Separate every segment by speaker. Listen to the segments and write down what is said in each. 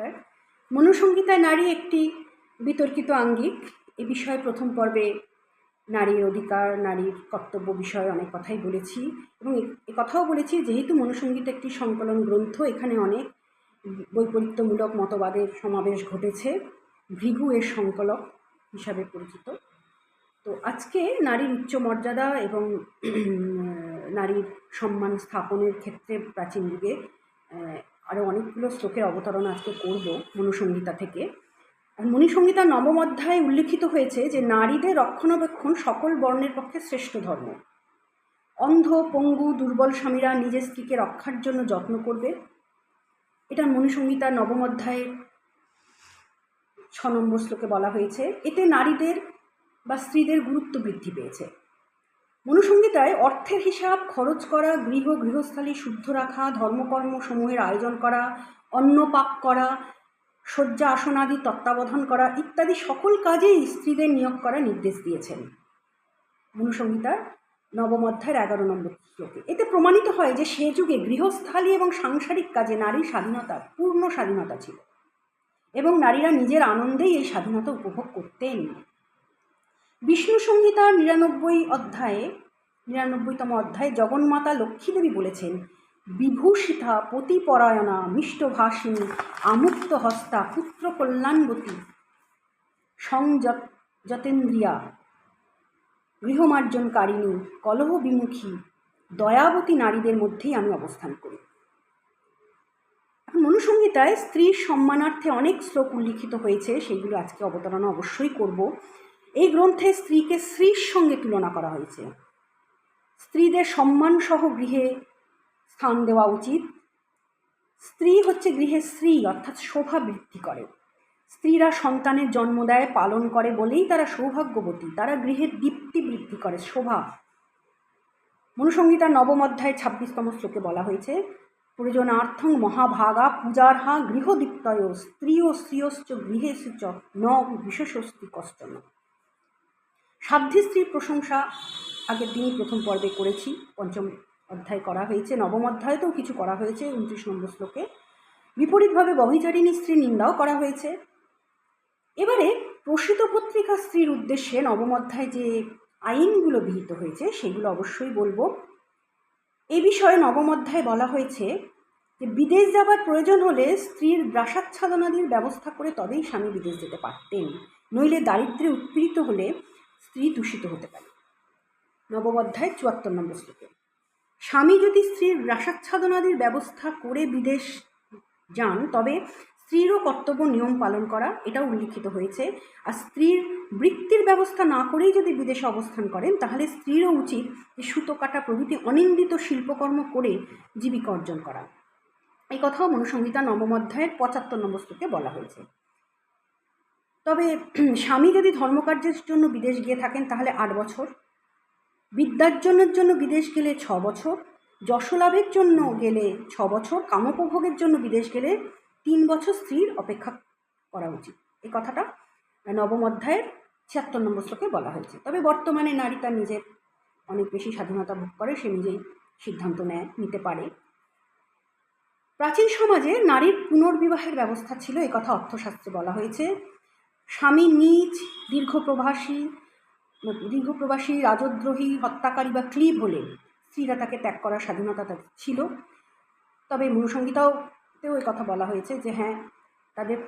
Speaker 1: নমস্কার। মনুসংহিতায় নারী একটি বিতর্কিত আঙ্গিক। এ বিষয়ে প্রথম পর্বে নারীর অধিকার, নারীর কর্তব্য বিষয়ে অনেক কথাই বলেছি এবং এ কথাও বলেছি যেহেতু মনুসংহিতা একটি সংকলন গ্রন্থ, এখানে অনেক বৈপরীত্যমূলক মতবাদের সমাবেশ ঘটেছে। ভৃগু এর সংকলক হিসাবে পরিচিত। তো আজকে নারীর উচ্চ মর্যাদা এবং নারীর সম্মান স্থাপনের ক্ষেত্রে প্রাচীন যুগে আরও অনেকগুলো শ্লোকের অবতারণা আজকে করব মনুসংহিতা থেকে। আর মনুসংহিতার নবম অধ্যায়ে উল্লিখিত হয়েছে যে নারীদের রক্ষণাবেক্ষণ সকল বর্ণের পক্ষে শ্রেষ্ঠ ধর্ম। অন্ধ, পঙ্গু, দুর্বল স্বামীরা নিজের স্ত্রীকে রক্ষার জন্য যত্ন করবে। এটা মনুসংহিতার নবম অধ্যায়ের 6 নম্বর শ্লোকে বলা হয়েছে। এতে নারীদের বা স্ত্রীদের গুরুত্ব বৃদ্ধি পেয়েছে। মনুসংহিতায় অর্থের হিসাব, খরচ করা, গৃহস্থালী শুদ্ধ রাখা, ধর্মকর্ম সমূহের আয়োজন করা, অন্ন পাক করা, শয্যা আসনাদি তত্ত্বাবধান করা ইত্যাদি সকল কাজেই স্ত্রীদের নিয়োগ করার নির্দেশ দিয়েছেন মনুসংহিতার নবম অধ্যায়ের 11 নম্বর শ্লোকে। এতে প্রমাণিত হয় যে সে যুগে গৃহস্থালী এবং সাংসারিক কাজে নারীর স্বাধীনতার পূর্ণ স্বাধীনতা ছিল এবং নারীরা নিজের আনন্দেই এই স্বাধীনতা উপভোগ করতেন। বিষ্ণু সংহিতার 99তম অধ্যায়ে জগন্মাতা লক্ষ্মীদেবী বলেছেন, বিভূষিতা পতিপরায়ণা মিষ্টভাষিণী আমুক্ত হস্তা পুত্র কল্যাণবতী সংযতেন্দ্রিয়া গৃহমার্জনকারিণী কলহ বিমুখী দয়াবতী নারীদের মধ্যেই আমি অবস্থান করি। এখন মনুসংহিতায় স্ত্রীর সম্মানার্থে অনেক শ্লোক উল্লিখিত হয়েছে, সেইগুলো আজকে অবতারণা অবশ্যই করব। এই গ্রন্থে স্ত্রীকে স্ত্রীর সঙ্গে তুলনা করা হয়েছে। স্ত্রীদের সম্মান সহ গৃহে স্থান দেওয়া উচিত। স্ত্রী হচ্ছে গৃহের শ্রী, অর্থাৎ শোভা বৃদ্ধি করে। স্ত্রীরা সন্তানের জন্ম দেয়, পালন করে বলেই তারা সৌভাগ্যবতী। তারা গৃহের দীপ্তি বৃদ্ধি করে, শোভা। মনুসংহিতার নবম অধ্যায় 26তম শ্লোকে বলা হয়েছে, প্রয়োজনার্থং মহাভাগা পূজার্হা গৃহদীপ্তয় স্ত্রী ও শ্রিয়শ্চ গৃহেষু চ ন বিশেষস্তি কষ্টন। সাধ্বী স্ত্রীর প্রশংসা আগের দিনই প্রথম পর্বে করেছি, 5ম অধ্যায় করা হয়েছে। নবম অধ্যায়তেও কিছু করা হয়েছে 29 নম্বর শ্লোকে। বিপরীতভাবে ব্যভিচারিণী স্ত্রী নিন্দাও করা হয়েছে। এবারে প্রসিত পত্রিকা স্ত্রীর উদ্দেশ্যে নবম অধ্যায় যে আইনগুলো বিহিত হয়েছে সেগুলো অবশ্যই বলবো। এই বিষয়ে নবম অধ্যায়ে বলা হয়েছে যে বিদেশ যাবার প্রয়োজন হলে স্ত্রীর গ্রাসাচ্ছাদনাদির ব্যবস্থা করে তবেই স্বামী বিদেশ যেতে পারতেন, নইলে দারিদ্র্যে উৎপীড়িত হলে স্ত্রী দূষিত হতে পারে। নবম অধ্যায় 74 নম্বর শ্লোকে স্বামী যদি স্ত্রীর গ্রাসাচ্ছাদনাদির ব্যবস্থা করে বিদেশ যান তবে স্ত্রীরও কর্তব্য নিয়ম পালন করা, এটাও উল্লিখিত হয়েছে। আর স্ত্রীর বৃত্তির ব্যবস্থা না করেই যদি বিদেশে অবস্থান করেন তাহলে স্ত্রীরও উচিত যে সুতো কাটা প্রভৃতি অনিন্দিত শিল্পকর্ম করে জীবিকা অর্জন করা। এই কথাও মনুসংহিতা নবম অধ্যায়ের 75 নম্বর শ্লোকে বলা হয়েছে। তবে স্বামী যদি ধর্মকার্যের জন্য বিদেশ গিয়ে থাকেন তাহলে 8 বছর, বিদ্যার্জনের জন্য বিদেশ গেলে 6 বছর, যশলাভের জন্য গেলে 6 বছর, কামোপভোগের জন্য বিদেশ গেলে 3 বছর স্ত্রীর অপেক্ষা করা উচিত। এই কথাটা নবম অধ্যায়ের 76 নম্বর শ্লোকে বলা হয়েছে। তবে বর্তমানে নারী তার নিজের অনেক বেশি স্বাধীনতা ভোগ করে, সে নিজেই সিদ্ধান্ত নিতে পারে। প্রাচীন সমাজে নারীর পুনর্বিবাহের ব্যবস্থা ছিল, এই কথা অর্থশাস্ত্রে বলা হয়েছে। স্বামী নিজ দীর্ঘপ্রবাসী, রাজদ্রোহী, হত্যাকারী বা ক্লীব হলে স্ত্রীরা তাকে ত্যাগ করার স্বাধীনতা তাদের ছিল। তবে মনুসংহিতাতেও এই কথা বলা হয়েছে যে হ্যাঁ, তাদের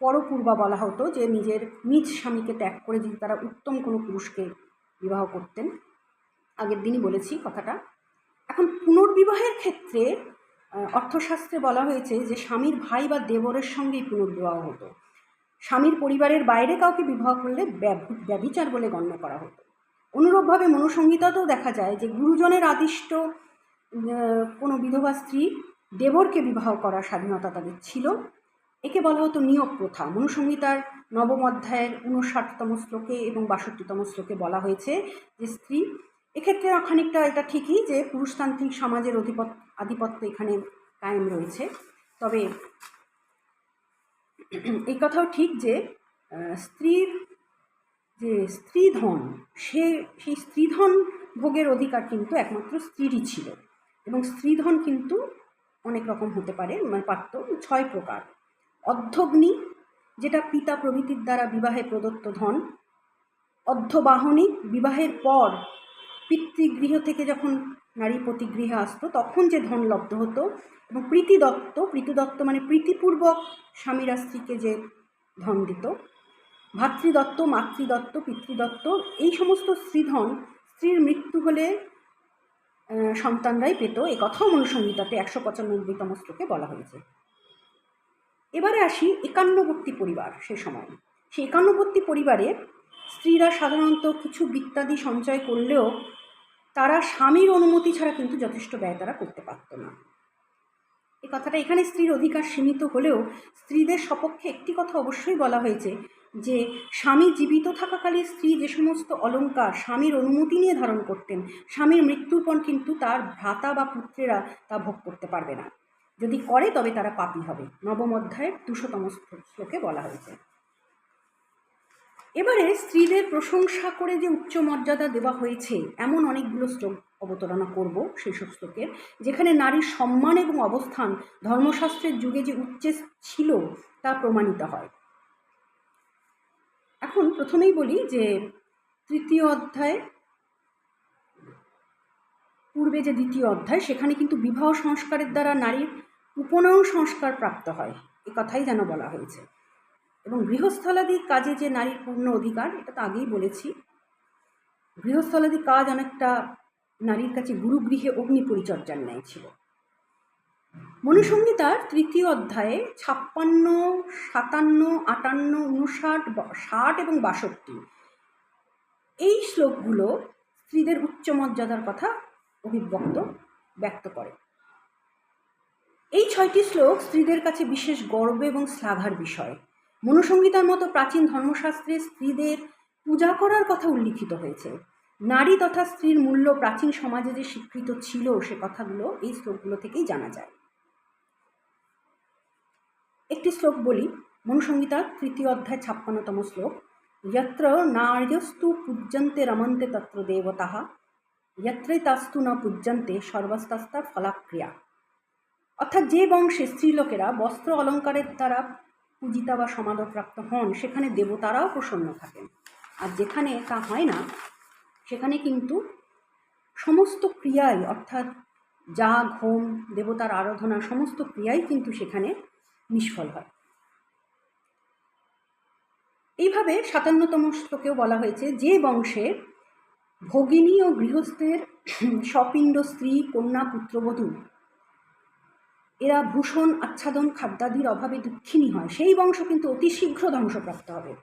Speaker 1: পরপূর্বা বলা হতো যে নিজ স্বামীকে ত্যাগ করে যদি তারা উত্তম কোনো পুরুষকে বিবাহ করতেন। আগের দিনই বলেছি কথাটা। এখন পুনর্বিবাহের ক্ষেত্রে অর্থশাস্ত্রে বলা হয়েছে যে স্বামীর ভাই বা দেবরের সঙ্গেই পুনর্বিবাহ হতো। স্বামীর পরিবারের বাইরে কাউকে বিবাহ করলে ব্যভিচার বলে গণ্য করা হতো। অনুরূপভাবে মনুসংহিতাতেও দেখা যায় যে গুরুজনের আদিষ্ট কোনো বিধবা স্ত্রী দেবরকে বিবাহ করার স্বাধীনতা তাদের ছিল। একে বলা হতো নিয়োগ প্রথা। মনুসংহিতার নবম অধ্যায়ের 59তম শ্লোকে এবং 62তম শ্লোকে বলা হয়েছে যে স্ত্রী, এক্ষেত্রে খানিকটা এটা ঠিকই যে পুরুষতান্ত্রিক সমাজের আধিপত্য এখানে কায়েম রয়েছে। তবে এই কথাও ঠিক যে স্ত্রীর যে স্ত্রীধন, সেই স্ত্রীধন ভোগের অধিকার কিন্তু একমাত্র স্ত্রীরই ছিল এবং স্ত্রীধন কিন্তু অনেক রকম হতে পারে, মানে পারত। 6 প্রকার। অর্ধগ্নি, যেটা পিতা প্রভৃতির দ্বারা বিবাহে প্রদত্ত ধন। অর্ধবাহনী, বিবাহের পর পিতৃগৃহ থেকে যখন নারী প্রতিগৃহে আসতো তখন যে ধন লব্ধ হতো। এবং প্রীতিদত্ত, প্রীতিদত্ত মানে প্রীতিপূর্বক স্বামীরা স্ত্রীকে যে ধন দিত। ভাতৃদত্ত, মাতৃদত্ত, পিতৃদত্ত, এই সমস্ত স্ত্রীধন স্ত্রীর মৃত্যু হলে সন্তানরাই পেত, এ কথাও মনুসংহিতাতে 195তম শ্লোকে বলা হয়েছে। এবারে আসি একান্নবর্তী পরিবার। সে সময় সে একান্নবর্তী পরিবারে স্ত্রীরা সাধারণত কিছু বৃত্তাদি সঞ্চয় করলেও তারা স্বামীর অনুমতি ছাড়া কিন্তু যথেষ্ট ব্যয় তারা করতে পারত না। এই কথাটা এখানে স্ত্রীর অধিকার সীমিত হলেও স্ত্রীদের সপক্ষে একটি কথা অবশ্যই বলা হয়েছে যে স্বামী জীবিত থাকাকালে স্ত্রী যে সমস্ত অলংকার স্বামীর অনুমতি নিয়ে ধারণ করতেন, স্বামীর মৃত্যুর পর কিন্তু তার ভ্রাতা বা পুত্রেরা তা ভোগ করতে পারবে না। যদি করে তবে তারা পাপী হবে। 9ম অধ্যায়ের 200তম শ্লোকে বলা হয়েছে। এবারে স্ত্রীদের প্রশংসা করে যে উচ্চ মর্যাদা দেওয়া হয়েছে এমন অনেকগুলো শ্লোক অবতারণা করব সেই সব শ্লোকের, যেখানে নারীর সম্মান এবং অবস্থান ধর্মশাস্ত্রের যুগে যে উচ্চে ছিল তা প্রমাণিত হয়। এখন প্রথমেই বলি যে 3য় অধ্যায় পূর্বে যে 2য় অধ্যায়, সেখানে কিন্তু বিবাহ সংস্কারের দ্বারা নারীর উপনয়ন সংস্কার প্রাপ্ত হয়, এ কথাই যেন বলা হয়েছে। এবং গৃহস্থলাদির কাজে যে নারীর পূর্ণ অধিকার, এটা তো আগেই বলেছি। গৃহস্থলাদি কাজ অনেকটা নারীর কাছে গুরুগৃহে অগ্নি পরিচর্যার ন্যায় ছিল। মনুসংহিতার 3য় অধ্যায়ে 56, 57, 58, 59, 60 এবং 62 এই শ্লোকগুলো স্ত্রীদের উচ্চ মর্যাদার কথা ব্যক্ত করে। এই 6টি শ্লোক স্ত্রীদের কাছে বিশেষ গর্ব এবং শ্লাঘার বিষয়। মনুসংহিতার মতো প্রাচীন ধর্মশাস্ত্রে স্ত্রীদের পূজা করার কথা উল্লিখিত হয়েছে। নারী তথা স্ত্রীর মূল্য প্রাচীন সমাজে যে স্বীকৃত ছিল সে কথাগুলো এই শ্লোকগুলো থেকেই জানা যায়। একটি শ্লোক বলি, মনুসংহিতার 3য় অধ্যায় 56তম শ্লোক। যত্র নার্যস্তু পূজ্যন্তে রমন্তে তত্র দেবতাঃ, যত্রৈতাস্তু ন পূজ্যন্তে সর্বস্তাস্তা ফলাক্রিয়া। অর্থাৎ যে বংশে স্ত্রীলোকেরা বস্ত্র অলঙ্কারের দ্বারা পূজিতা বা সমাদরপ্রাপ্ত হন সেখানে দেবতারাও প্রসন্ন থাকেন, আর যেখানে তা হয় না সেখানে কিন্তু সমস্ত ক্রিয়াই, অর্থাৎ যাগ, হোম, দেবতার আরাধনা, সমস্ত ক্রিয়াই কিন্তু সেখানে নিষ্ফল হয়। এইভাবে 57তম শ্লোকেও বলা হয়েছে যে বংশে ভগিনী ও গৃহস্থের স্বপিণ্ড স্ত্রী, কন্যা, পুত্রবধূ এরা ভূষণ, আচ্ছাদন, খাদ্যাদির অভাবে দুঃখিনী হয়, সেই বংশ কিন্তু অতি শীঘ্র ধ্বংসপ্রাপ্ত হবে।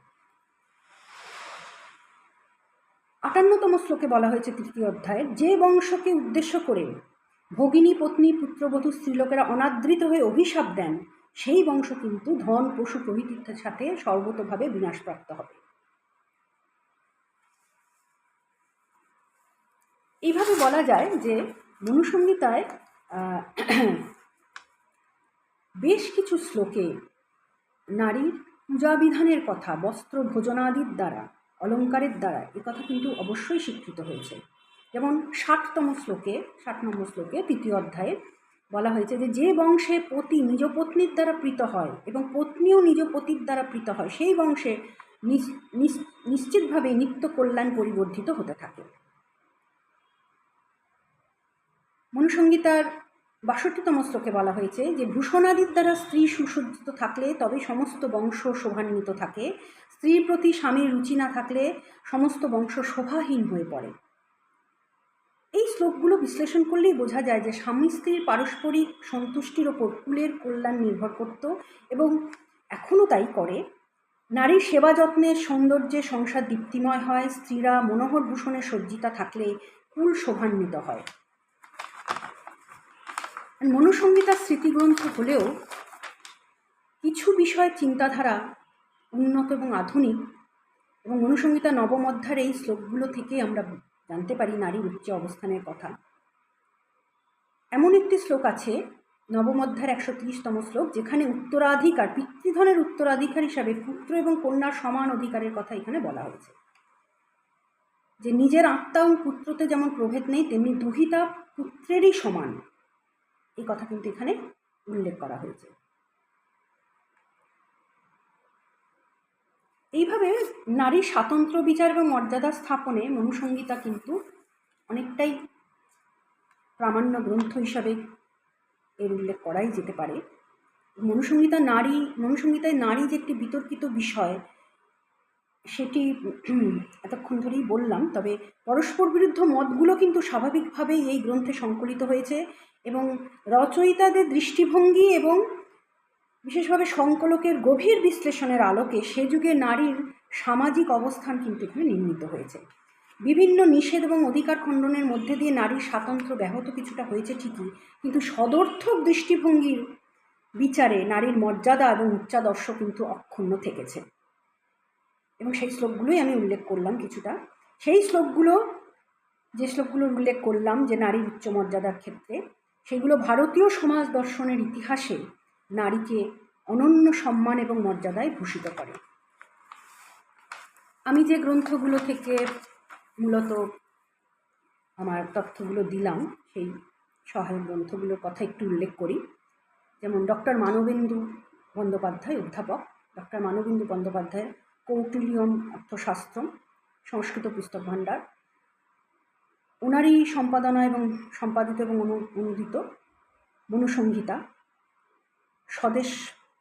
Speaker 1: 58তম শ্লোকে বলা হয়েছে 3য় অধ্যায়ে যে বংশকে উদ্দেশ্য করে ভগিনী, পত্নী, পুত্রবধূ স্ত্রীলোকেরা অনাদৃত হয়ে অভিশাপ দেন সেই বংশ কিন্তু ধন, পশু প্রভৃতির সাথে সর্বতোভাবে বিনাশপ্রাপ্ত হবে। এইভাবে বলা যায় যে মনুসংহিতায় বেশ কিছু শ্লোকে নারীর পূজাবিধানের কথা, বস্ত্র ভোজনাদির দ্বারা, অলঙ্কারের দ্বারা এ কথা কিন্তু অবশ্যই স্বীকৃত হয়েছে। যেমন 60তম শ্লোকে, 60 নম্বর শ্লোকে 3য় অধ্যায়ে বলা হয়েছে যে যে বংশে পতি নিজ পত্নীর দ্বারা প্রীত হয় এবং পত্নীও নিজ পতির দ্বারা প্রীত হয় সেই বংশে নিশ্চিতভাবে নিত্য কল্যাণ পরিবর্ধিত হতে থাকে। মনুসংহিতার 62তম শ্লোকে বলা হয়েছে যে ভূষণাদির দ্বারা স্ত্রী সুসজ্জিত থাকলে তবে সমস্ত বংশ শোভান্বিত থাকে, স্ত্রীর প্রতি স্বামীর রুচি না থাকলে সমস্ত বংশ শোভাহীন হয়ে পড়ে। এই শ্লোকগুলো বিশ্লেষণ করলেই বোঝা যায় যে স্বামী স্ত্রীর পারস্পরিক সন্তুষ্টির ওপর কুলের কল্যাণ নির্ভর করত এবং এখনও তাই করে। নারীর সেবা যত্নের সৌন্দর্যে সংসার দীপ্তিময় হয়, স্ত্রীরা মনোহর ভূষণে সজ্জিতা থাকলে কুল শোভান্বিত হয়। মনুসংহিতার স্মৃতিগ্রন্থ হলেও কিছু বিষয় চিন্তাধারা উন্নত এবং আধুনিক, এবং মনুসংহিতা 9ম অধ্যায়ের এই শ্লোকগুলো থেকে আমরা জানতে পারি নারীর উচ্চ অবস্থানের কথা। এমন একটি শ্লোক আছে 9ম অধ্যায়ের 130তম শ্লোক, যেখানে উত্তরাধিকার, পিতৃধনের উত্তরাধিকার হিসাবে পুত্র এবং কন্যার সমান অধিকারের কথা এখানে বলা হয়েছে। যে নিজের আত্মা এবং পুত্রতে যেমন প্রভেদ নেই তেমনি দুহিতা পুত্রেরই সমান। এই কথা কিন্তু এখানে উল্লেখ করা হয়েছে। এইভাবে নারীর স্বাতন্ত্র্য বিচার এবং মর্যাদা স্থাপনে মনুসংহিতা কিন্তু অনেকটাই প্রামাণ্য গ্রন্থ হিসাবে এর উল্লেখ করাই যেতে পারে। মনুসংহিতায় নারী যে একটি বিতর্কিত বিষয় সেটি এতক্ষণ ধরেই বললাম, তবে পরস্পর বিরুদ্ধ মতগুলো কিন্তু স্বাভাবিকভাবেই এই গ্রন্থে সংকলিত হয়েছে এবং রচয়িতাদের দৃষ্টিভঙ্গি এবং বিশেষভাবে সংকলকের গভীর বিশ্লেষণের আলোকে সে যুগে নারীর সামাজিক অবস্থান কিন্তু এখানে নির্মিত হয়েছে। বিভিন্ন নিষেধ এবং অধিকার খণ্ডনের মধ্যে দিয়ে নারীর স্বাতন্ত্র্য ব্যাহত কিছুটা হয়েছে ঠিকই, কিন্তু সদর্থক দৃষ্টিভঙ্গির বিচারে নারীর মর্যাদা এবং উচ্চাদর্শ কিন্তু অক্ষুণ্ণ থেকেছে। এবং সেই শ্লোকগুলোই আমি উল্লেখ করলাম কিছুটা। সেই যে শ্লোকগুলোর উল্লেখ করলাম যে নারীর উচ্চ মর্যাদার ক্ষেত্রে, সেগুলো ভারতীয় সমাজ দর্শনের ইতিহাসে নারীকে অনন্য সম্মান এবং মর্যাদায় ভূষিত করে। আমি যে গ্রন্থগুলো থেকে মূলত আমার তথ্যগুলো দিলাম সেই সহায়ক গ্রন্থগুলোর কথা একটু উল্লেখ করি। যেমন ডক্টর মানবেন্দু বন্দ্যোপাধ্যায়, অধ্যাপক ডক্টর মানবেন্দু বন্দ্যোপাধ্যায়ের কৌটিল্যম অর্থশাস্ত্র সংস্কৃত পুস্তক ভাণ্ডার, ওনারই সম্পাদনা এবং সম্পাদিত এবং অনুদিত Manusamhita, Swadesh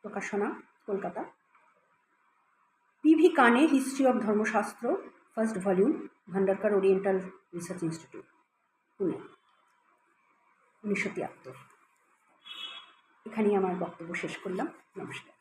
Speaker 1: Prakashana, Kolkata. PV Kane, history of Dharmashastra, first volume, Bhandarkar oriental research institute, Pune, 1973। এখানেই আমার বক্তব্য শেষ করলাম। নমস্কার।